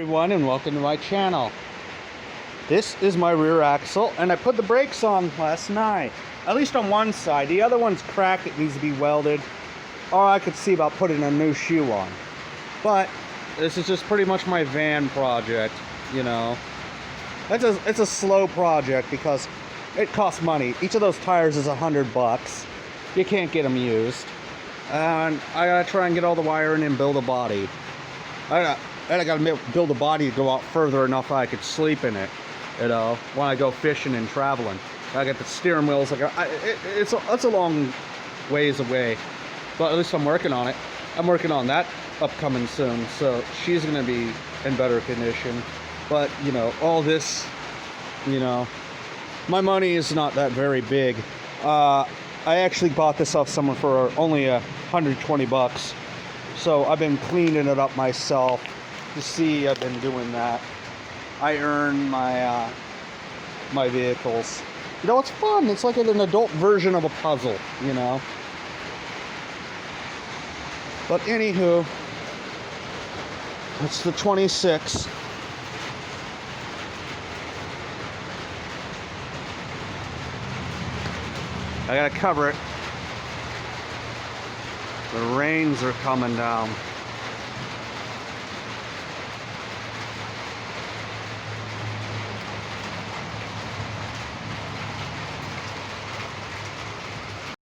everyone, and welcome to my channel. This is my rear axle, and I put the brakes on last night. At least on one side. The other one's cracked, it needs to be welded. Or I could see about putting a new shoe on. But this is just pretty much my van project, you know. It's a slow project because it costs money. Each of those tires is $100. You can't get them used. And I gotta try and get all the wiring and build a body. I gotta build a body to go out further enough I could sleep in it, you know, when I go fishing and traveling. I got the steering wheels. It's a long ways away, but at least I'm working on it. I'm working on that upcoming soon, so she's gonna be in better condition. But you know, all this, you know, my money is not that very big. I actually bought this off someone for only $120. So I've been cleaning it up myself. You see, I've been doing that. I earn my my vehicles. You know, it's fun. It's like an adult version of a puzzle, you know. But anywho, it's the 26. I gotta cover it. The rains are coming down.